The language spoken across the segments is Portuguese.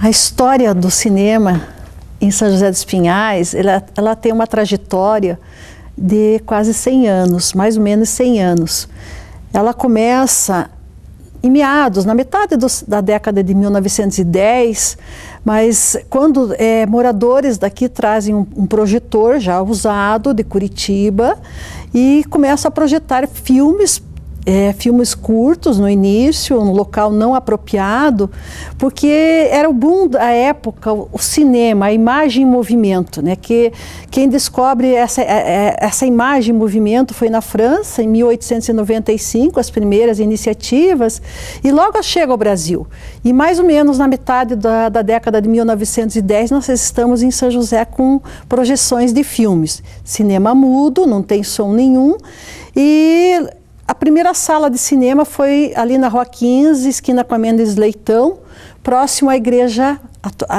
A história do cinema em São José dos Pinhais, ela tem uma trajetória de quase 100 anos, mais ou menos 100 anos. Ela começa em meados, na metade da década de 1910, mas quando moradores daqui trazem um projetor já usado de Curitiba e começam a projetar filmes curtos no início, no local não apropriado, porque era o boom da época, o cinema, a imagem em movimento, né? Que quem descobre essa imagem em movimento foi na França, em 1895, as primeiras iniciativas, e logo chega ao Brasil. E mais ou menos na metade da década de 1910, nós estamos em São José com projeções de filmes. Cinema mudo, não tem som nenhum, e a primeira sala de cinema foi ali na Rua 15, esquina com a Mendes Leitão, próximo à igreja,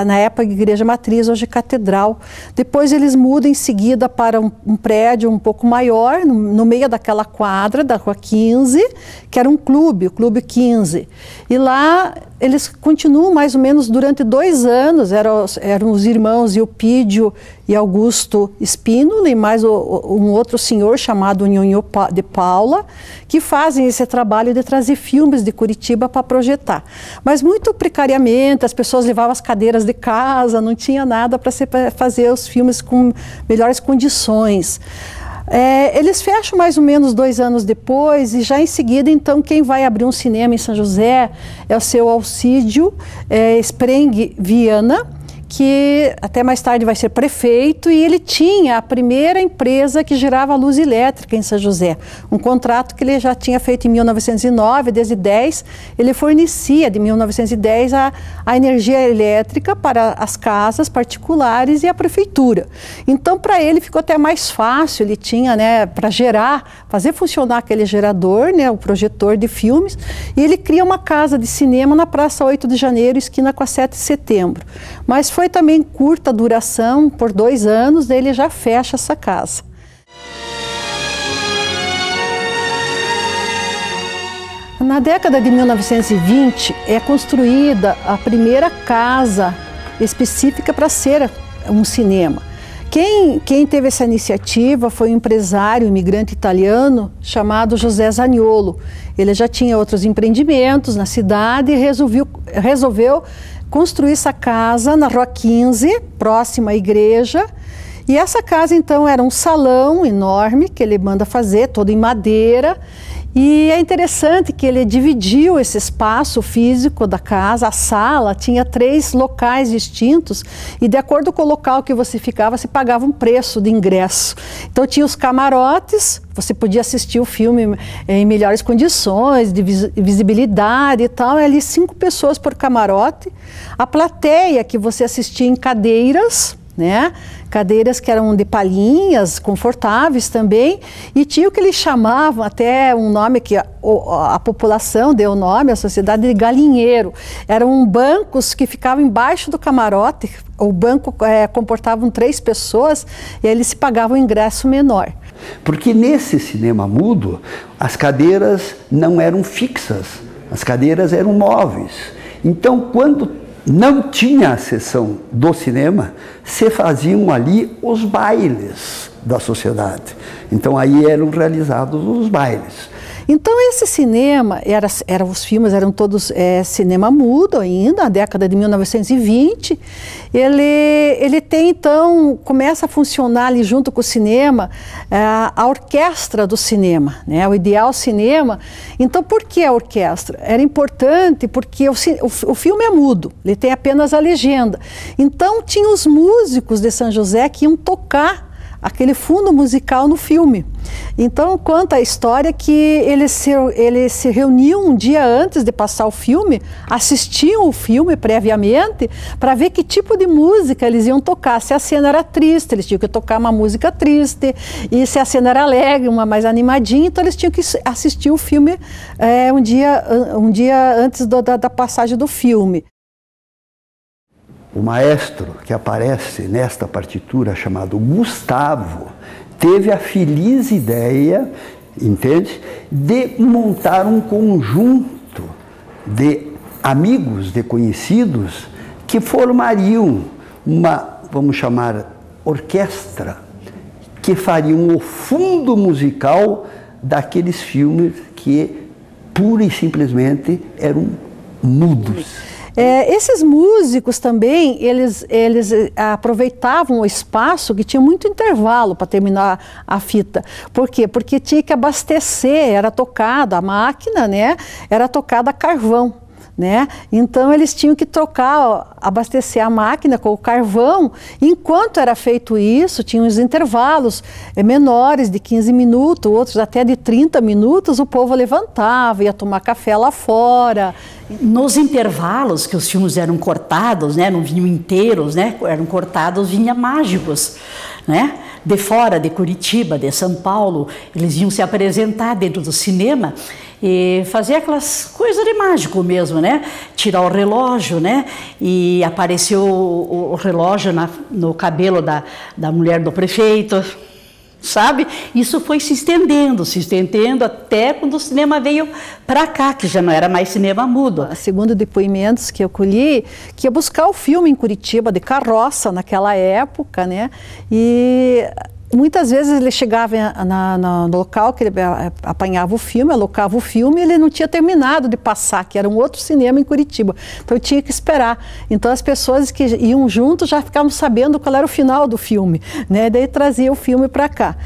na época igreja matriz, hoje catedral. Depois eles mudam em seguida para um prédio um pouco maior, no meio daquela quadra da Rua 15, que era um clube, o Clube 15. E lá eles continuam mais ou menos durante 2 anos, eram os irmãos Eupídio e Augusto Spínola e mais um outro senhor chamado Nhonhô de Paula, que fazem esse trabalho de trazer filmes de Curitiba para projetar. Mas muito precariamente, as pessoas levavam as cadeiras de casa, não tinha nada para fazer os filmes com melhores condições. Eles fecham mais ou menos 2 anos depois e já em seguida, então, quem vai abrir um cinema em São José é o seu Alcídio Spreng Viana, que até mais tarde vai ser prefeito, e ele tinha a primeira empresa que gerava luz elétrica em São José. Um contrato que ele já tinha feito em 1909, desde 10, ele fornecia de 1910 a energia elétrica para as casas particulares e a prefeitura. Então, para ele ficou até mais fácil, ele tinha, né, para fazer funcionar aquele gerador, né, o projetor de filmes, e ele cria uma casa de cinema na Praça 8 de Janeiro, esquina com a 7 de Setembro. Mas foi também curta duração, por 2 anos, daí ele já fecha essa casa. Na década de 1920 é construída a primeira casa específica para ser um cinema. Quem teve essa iniciativa foi um empresário, imigrante italiano, chamado José Zaniolo. Ele já tinha outros empreendimentos na cidade e resolveu construir essa casa na Rua 15, próxima à igreja. E essa casa, então, era um salão enorme que ele manda fazer, todo em madeira. E é interessante que ele dividiu esse espaço físico da casa, a sala, tinha 3 locais distintos e de acordo com o local que você ficava, você pagava um preço de ingresso. Então tinha os camarotes, você podia assistir o filme em melhores condições, de visibilidade e tal, e ali 5 pessoas por camarote. A plateia que você assistia em cadeiras, né? Cadeiras que eram de palhinhas, confortáveis também, e tinha o que eles chamavam, até um nome que a população deu o nome, a sociedade, de galinheiro. Eram bancos que ficavam embaixo do camarote, o banco comportavam 3 pessoas, e aí eles se pagavam um ingresso menor. Porque nesse cinema mudo, as cadeiras não eram fixas, as cadeiras eram móveis. Então, quando não tinha a sessão do cinema, se faziam ali os bailes da sociedade. Então aí eram realizados os bailes. Então esse cinema, os filmes eram todos cinema mudo ainda, na década de 1920. Ele tem então, começa a funcionar ali junto com o cinema, a orquestra do cinema, né? O Ideal Cinema. Então por que a orquestra? Era importante porque o filme é mudo, ele tem apenas a legenda. Então tinha os músicos de São José que iam tocar aquele fundo musical no filme. Então conta a história que eles se reuniam um dia antes de passar o filme, assistiam o filme previamente para ver que tipo de música eles iam tocar. Se a cena era triste, eles tinham que tocar uma música triste, e se a cena era alegre, uma mais animadinha, então eles tinham que assistir o filme um dia antes da passagem do filme. O maestro que aparece nesta partitura, chamado Gustavo, teve a feliz ideia, entende, de montar um conjunto de amigos, de conhecidos, que formariam uma, vamos chamar, orquestra, que fariam o fundo musical daqueles filmes que pura e simplesmente eram mudos. Esses músicos também, eles aproveitavam o espaço que tinha muito intervalo para terminar a fita. Por quê? Porque tinha que abastecer, era tocada a máquina, né? Era tocada a carvão. Né? Então eles tinham que trocar, abastecer a máquina com o carvão. Enquanto era feito isso, tinham os intervalos menores de 15 minutos, outros até de 30 minutos, o povo levantava, ia tomar café lá fora. Nos intervalos que os filmes eram cortados, né, não vinham inteiros, né, eram cortados, vinha mágicos, né? De fora, de Curitiba, de São Paulo, eles iam se apresentar dentro do cinema e fazer aquelas coisas de mágico mesmo, né? Tirar o relógio, né? E apareceu o relógio no cabelo da mulher do prefeito, sabe? Isso foi se estendendo até quando o cinema veio para cá, que já não era mais cinema mudo. Segundo depoimentos que eu colhi, que ia buscar o filme em Curitiba de carroça naquela época, né? E muitas vezes ele chegava no local que ele apanhava o filme, alocava o filme, e ele não tinha terminado de passar, que era um outro cinema em Curitiba. Então eu tinha que esperar. Então as pessoas que iam juntos já ficavam sabendo qual era o final do filme, né? Daí trazia o filme para cá.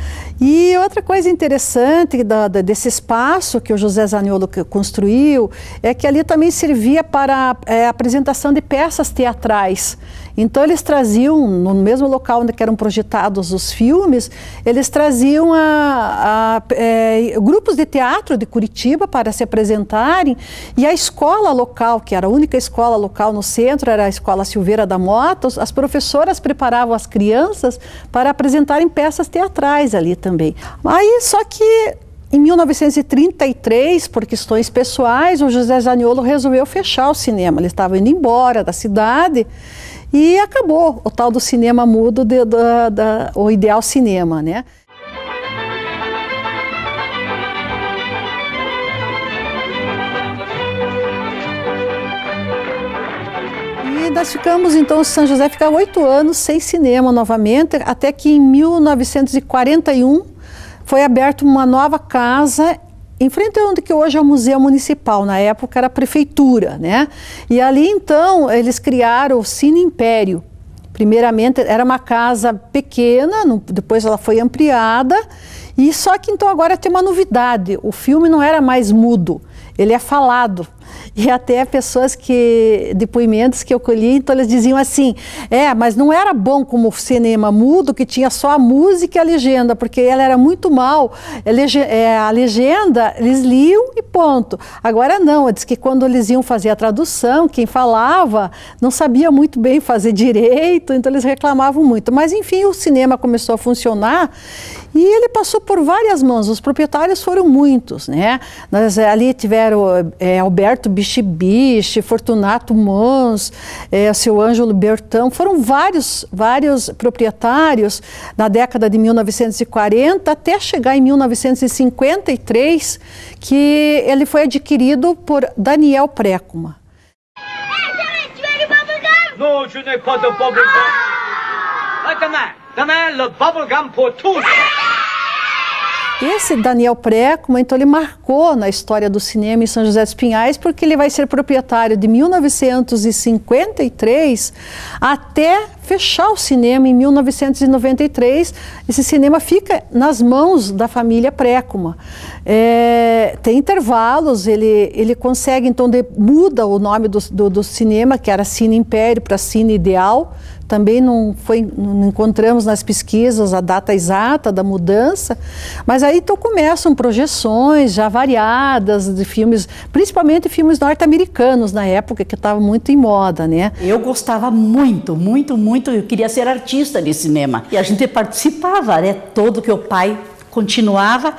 E outra coisa interessante desse espaço que o José Zaniolo construiu é que ali também servia para a apresentação de peças teatrais. Então eles traziam, no mesmo local onde eram projetados os filmes, eles traziam grupos de teatro de Curitiba para se apresentarem, e a escola local, que era a única escola local no centro, era a Escola Silveira da Motos, as professoras preparavam as crianças para apresentarem peças teatrais ali também. Aí só que em 1933, por questões pessoais, o José Zaniolo resolveu fechar o cinema. Ele estava indo embora da cidade e acabou o tal do cinema mudo, o ideal cinema, né? E nós ficamos, então, São José ficou 8 anos sem cinema novamente, até que em 1941 foi aberta uma nova casa em frente a onde que hoje é o Museu Municipal, na época era a prefeitura, né? E ali então eles criaram o Cine Império. Primeiramente era uma casa pequena, depois ela foi ampliada, e só que então agora tem uma novidade, o filme não era mais mudo, ele é falado. E até depoimentos que eu colhi, então eles diziam assim, mas não era bom como o cinema mudo, que tinha só a música e a legenda, porque ela era muito mal, a legenda eles liam e ponto. Agora não, diz que quando eles iam fazer a tradução, quem falava não sabia muito bem fazer direito, então eles reclamavam muito. Mas enfim, o cinema começou a funcionar e ele passou por várias mãos, os proprietários foram muitos, né? Nós ali tiveram Alberto Biche, Fortunato Mons, seu Ângelo Bertão, foram vários proprietários na década de 1940 até chegar em 1953, que ele foi adquirido por Daniel Précuma. Non, je n'ai pas de bubblegum. Demain, le bubblegum pour tous. Esse Daniel Précuma, então ele marcou na história do cinema em São José dos Pinhais, porque ele vai ser proprietário de 1953 até fechar o cinema em 1993. Esse cinema fica nas mãos da família Précuma. Tem intervalos, ele consegue, então muda o nome do cinema, que era Cine Império, para Cine Ideal. Também não encontramos nas pesquisas a data exata da mudança, mas aí então começam projeções já variadas de filmes, principalmente filmes norte-americanos na época, que estavam muito em moda, né? Eu gostava muito, eu queria ser artista de cinema. E a gente participava, né? Todo que o pai continuava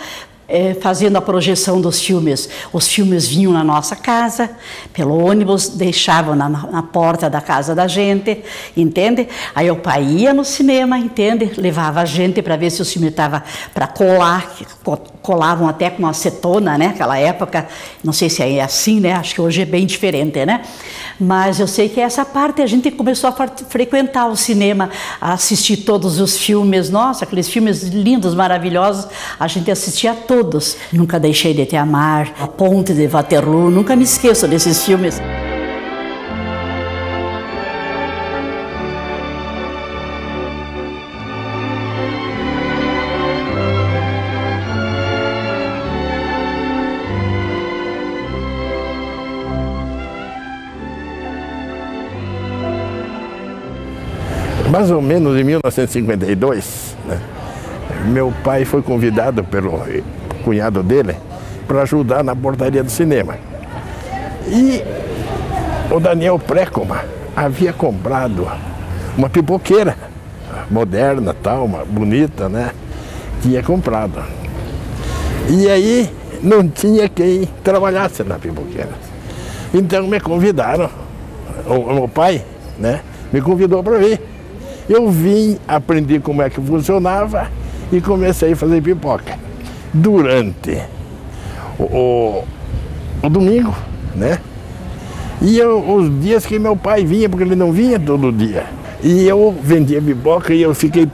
fazendo a projeção dos filmes. Os filmes vinham na nossa casa, pelo ônibus, deixavam na porta da casa da gente, entende? Aí o pai ia no cinema, entende? Levava a gente para ver se o filme estava para colar, colavam até com acetona, né? Naquela época, não sei se é assim, né? Acho que hoje é bem diferente, né? Mas eu sei que essa parte a gente começou a frequentar o cinema, a assistir todos os filmes, nossa, aqueles filmes lindos, maravilhosos, a gente assistia a todos. Nunca deixei de te amar, A Ponte de Waterloo, nunca me esqueço desses filmes. Mais ou menos em 1952, né, meu pai foi convidado pelo cunhado dele para ajudar na portaria do cinema. E o Daniel Précoma havia comprado uma pipoqueira moderna, tal, uma bonita, né? Tinha comprado. E aí não tinha quem trabalhasse na pipoqueira. Então me convidaram, o meu pai, né, me convidou para vir. Eu vim, aprendi como é que funcionava e comecei a fazer pipoca. Durante o domingo, né? E os dias que meu pai vinha, porque ele não vinha todo dia. E eu vendia pipoca e eu fiquei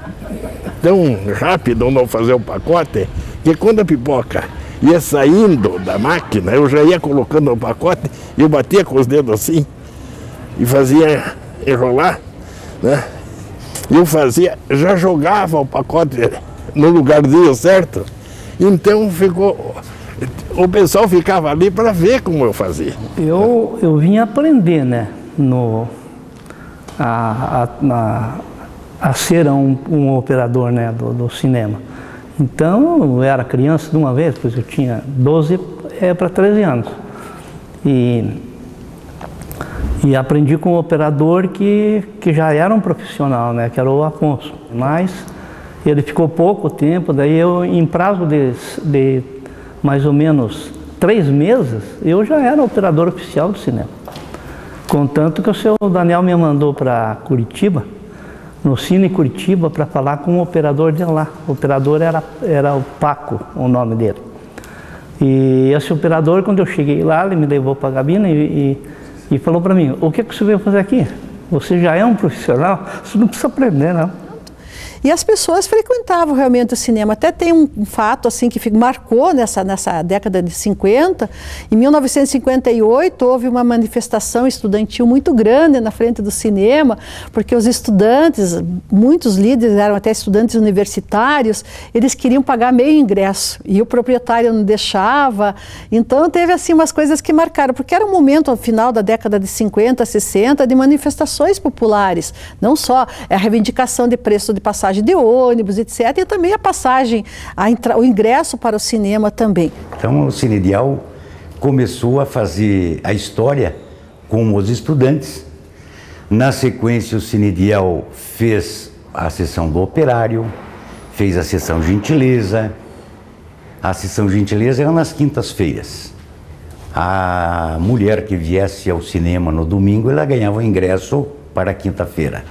tão rápido não fazer o pacote, que quando a pipoca ia saindo da máquina, eu já ia colocando no pacote, e eu batia com os dedos assim e fazia enrolar, né? Eu fazia, já jogava o pacote no lugarzinho certo, então ficou, o pessoal ficava ali para ver como eu fazia. Eu vim aprender, né, a ser um operador, né, do cinema. Então eu era criança de uma vez, pois eu tinha 12 para 13 anos. E aprendi com um operador que já era um profissional, né, que era o Afonso. Mas ele ficou pouco tempo, daí eu, em prazo de mais ou menos 3 meses, eu já era operador oficial do cinema. Contanto que o seu Daniel me mandou para Curitiba, no Cine Curitiba, para falar com o operador de lá. O operador era o Paco, o nome dele. E esse operador, quando eu cheguei lá, ele me levou para a cabine e falou para mim: o que você veio fazer aqui? Você já é um profissional, você não precisa aprender, não. E as pessoas frequentavam realmente o cinema. Até tem um fato assim que marcou nessa década de 50. Em 1958 houve uma manifestação estudantil muito grande na frente do cinema, porque os estudantes, muitos líderes eram até estudantes universitários, eles queriam pagar meio ingresso e o proprietário não deixava. Então teve assim umas coisas que marcaram, porque era um momento, ao final da década de 50, 60, de manifestações populares. Não só a reivindicação de preço de passagem de ônibus, etc. E também a passagem, o ingresso para o cinema também. Então o Cine Ideal começou a fazer a história com os estudantes. Na sequência, o Cine Ideal fez a sessão do Operário, fez a sessão Gentileza. A sessão Gentileza era nas quintas-feiras. A mulher que viesse ao cinema no domingo, ela ganhava o ingresso para a quinta-feira.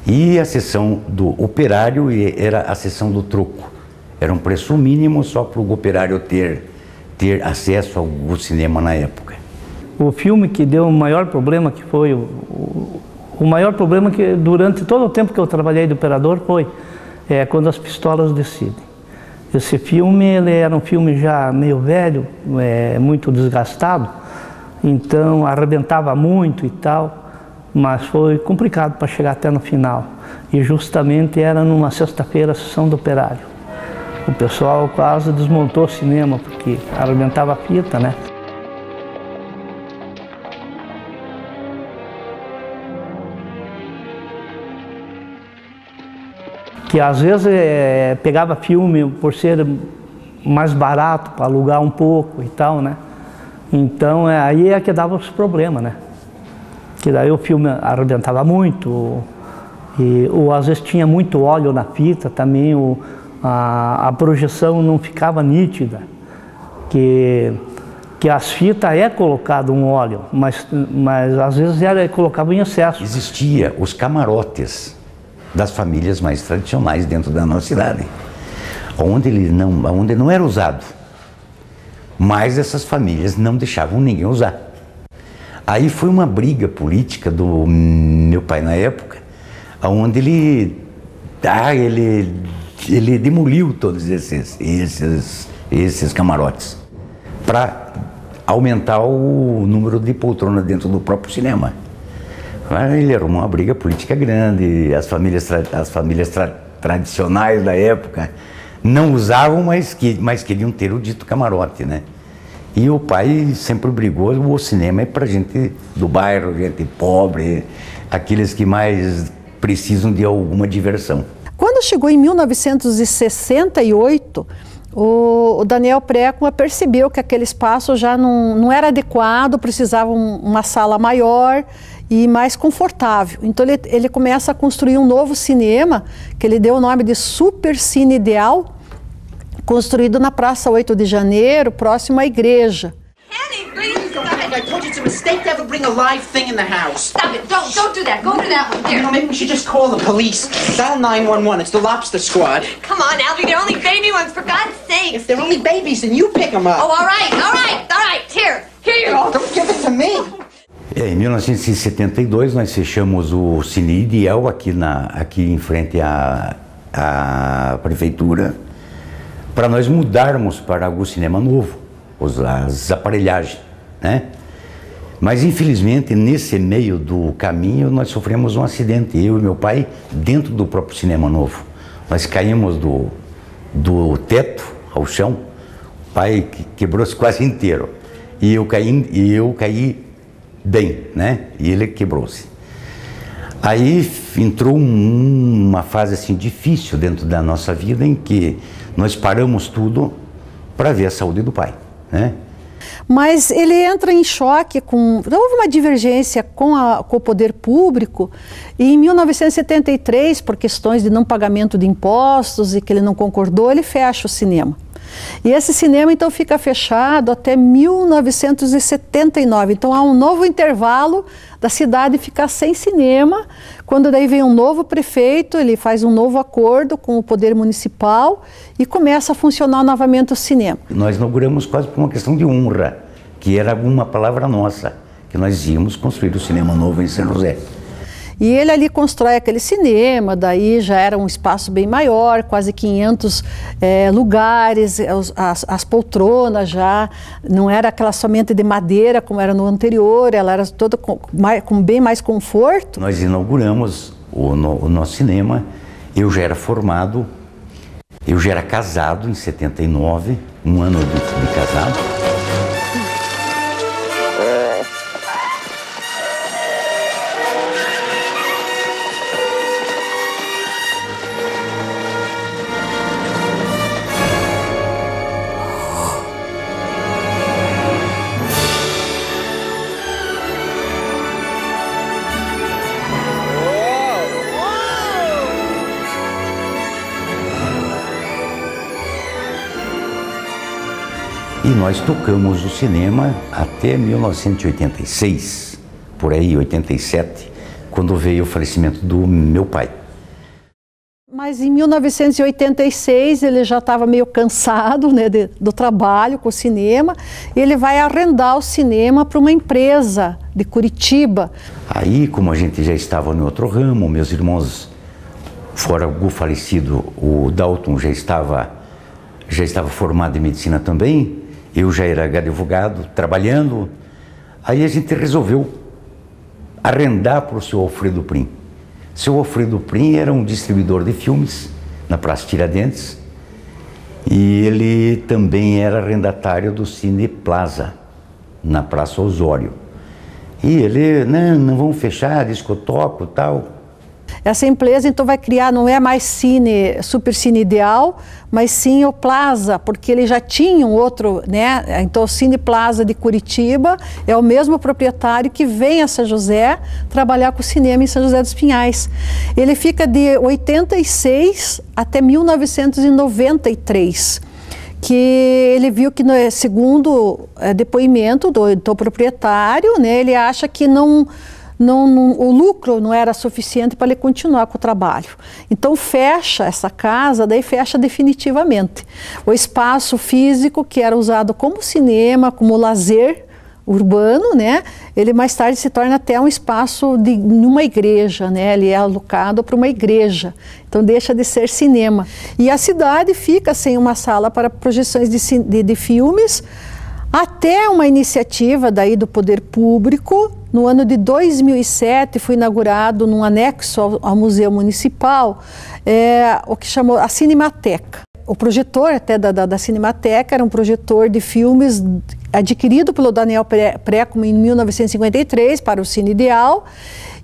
E a sessão do Operário era a sessão do troco. Era um preço mínimo só para o operário ter acesso ao cinema na época. O filme que deu o maior problema, que foi o maior problema que durante todo o tempo que eu trabalhei de operador foi Quando as Pistolas Decidem. Esse filme ele era um filme já meio velho, muito desgastado, então arrebentava muito e tal. Mas foi complicado para chegar até no final. E justamente era numa sexta-feira a sessão do Operário. O pessoal quase desmontou o cinema, porque arrebentava a fita, né? Que às vezes pegava filme por ser mais barato, para alugar um pouco e tal, né? Então aí é que dava os problemas, né? Que daí o filme arrebentava muito, ou às vezes tinha muito óleo na fita também, a projeção não ficava nítida, que as fitas colocado um óleo, mas às vezes colocava em excesso. Existia os camarotes das famílias mais tradicionais dentro da nossa cidade, onde não era usado, mas essas famílias não deixavam ninguém usar. Aí foi uma briga política do meu pai na época, onde ele demoliu todos esses camarotes para aumentar o número de poltronas dentro do próprio cinema. Ele arrumou uma briga política grande, as famílias tradicionais da época não usavam, mas queriam ter o dito camarote, né? E o pai sempre brigou, o cinema é para gente do bairro, gente pobre, aqueles que mais precisam de alguma diversão. Quando chegou em 1968, o Daniel Prekma percebeu que aquele espaço já não era adequado, precisava uma sala maior e mais confortável. Então ele começa a construir um novo cinema, que ele deu o nome de Super Cine Ideal, construído na Praça 8 de Janeiro, próximo à igreja. I told you it's a mistake to ever bring a live thing in the house. Stop it. Don't do that. Go to that one. You know, maybe we should just call the police. Dial 911. It's the Lobster Squad. Come on, Albie. They're only baby ones, for God's sake. If they're only babies, then you pick them up. Oh, all right. Here you go. Don't give it to me. Em 1972 nós fechamos o Cine Ideal aqui em frente à prefeitura, para nós mudarmos para o cinema novo, as aparelhagens, né? Mas infelizmente nesse meio do caminho nós sofremos um acidente, eu e meu pai, dentro do próprio cinema novo. Nós caímos do teto ao chão, o pai quebrou-se quase inteiro e eu caí bem, né? E ele quebrou-se. Aí entrou uma fase assim difícil dentro da nossa vida, em que nós paramos tudo para ver a saúde do pai, né? Mas ele entra em choque houve uma divergência com o poder público, e em 1973, por questões de não pagamento de impostos e que ele não concordou, ele fecha o cinema. E esse cinema então fica fechado até 1979, então há um novo intervalo da cidade ficar sem cinema, quando daí vem um novo prefeito, ele faz um novo acordo com o poder municipal e começa a funcionar novamente o cinema. Nós inauguramos quase por uma questão de honra, que era uma palavra nossa, que nós íamos construir o cinema novo em São José. E ele ali constrói aquele cinema, daí já era um espaço bem maior, quase 500 lugares, as poltronas já não era aquela somente de madeira como era no anterior, ela era toda com bem mais conforto. Nós inauguramos o nosso cinema, eu já era formado, eu já era casado em 79, um ano de casado. E nós tocamos o cinema até 1986, por aí, 87, quando veio o falecimento do meu pai. Mas em 1986 ele já estava meio cansado, né, do trabalho com o cinema, e ele vai arrendar o cinema para uma empresa de Curitiba. Aí, como a gente já estava em outro ramo, meus irmãos, fora o falecido, o Dalton já estava formado em medicina também, eu já era advogado, trabalhando, aí a gente resolveu arrendar para o seu Alfredo Prim. O seu Alfredo Prim era um distribuidor de filmes na Praça Tiradentes, e ele também era arrendatário do Cine Plaza, na Praça Osório. E ele, não vamos fechar, discotoco e tal. essa empresa então vai criar, não é mais Super Cine Ideal, mas sim o Plaza, porque ele já tinha um outro, né? Então o Cine Plaza de Curitiba é o mesmo proprietário que vem a São José trabalhar com cinema em São José dos Pinhais. Ele fica de 86 até 1993. Que ele viu que, segundo depoimento do proprietário, né, ele acha que o lucro não era suficiente para ele continuar com o trabalho. Então fecha essa casa, daí fecha definitivamente. O espaço físico que era usado como cinema, como lazer urbano, né, ele mais tarde se torna até um espaço numa igreja, né, ele é alocado para uma igreja, então deixa de ser cinema. E a cidade fica sem uma sala para projeções de filmes, até uma iniciativa daí do poder público. No ano de 2007 foi inaugurado num anexo ao Museu Municipal o que chamou a Cinemateca. O projetor até da Cinemateca era um projetor de filmes adquirido pelo Daniel Précomo em 1953 para o Cine Ideal,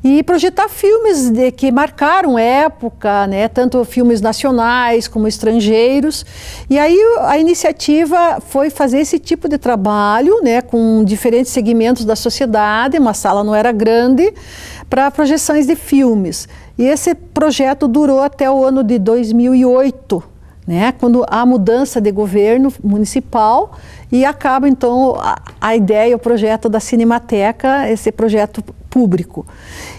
e projetar filmes que marcaram época, né, tanto filmes nacionais como estrangeiros. E aí a iniciativa foi fazer esse tipo de trabalho, né, com diferentes segmentos da sociedade, uma sala não era grande, para projeções de filmes. E esse projeto durou até o ano de 2008, né, quando há mudança de governo municipal, e acaba então a ideia, o projeto da Cinemateca, esse projeto público.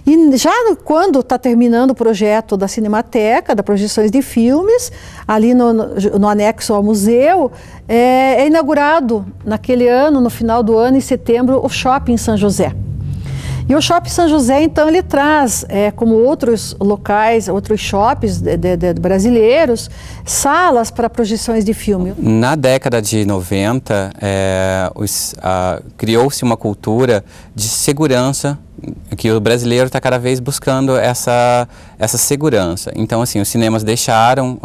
E já quando está terminando o projeto da Cinemateca, das projeções de filmes, ali no anexo ao museu, é inaugurado naquele ano, no final do ano, em setembro, o Shopping São José. E o Shopping São José, então, ele traz, como outros locais, outros shoppings brasileiros, salas para projeções de filme. Na década de 90, criou-se uma cultura de segurança, que o brasileiro está cada vez buscando essa segurança. Então, assim, os cinemas deixaram,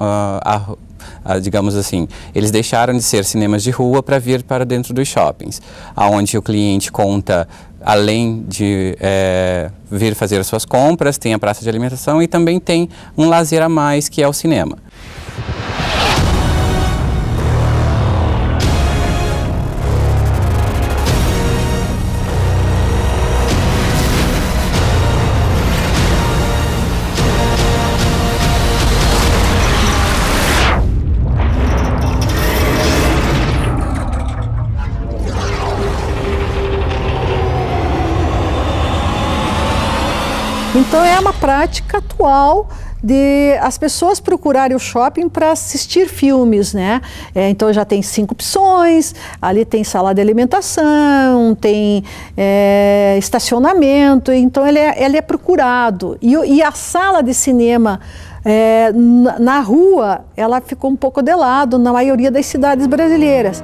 digamos assim, eles deixaram de ser cinemas de rua para vir para dentro dos shoppings, onde o cliente conta, além de vir fazer as suas compras, tem a praça de alimentação e também tem um lazer a mais, que é o cinema. Então é uma prática atual de as pessoas procurarem o shopping para assistir filmes, né? Então já tem 5 opções, ali tem sala de alimentação, tem estacionamento, então ele é procurado. E a sala de cinema na rua, ela ficou um pouco de lado na maioria das cidades brasileiras.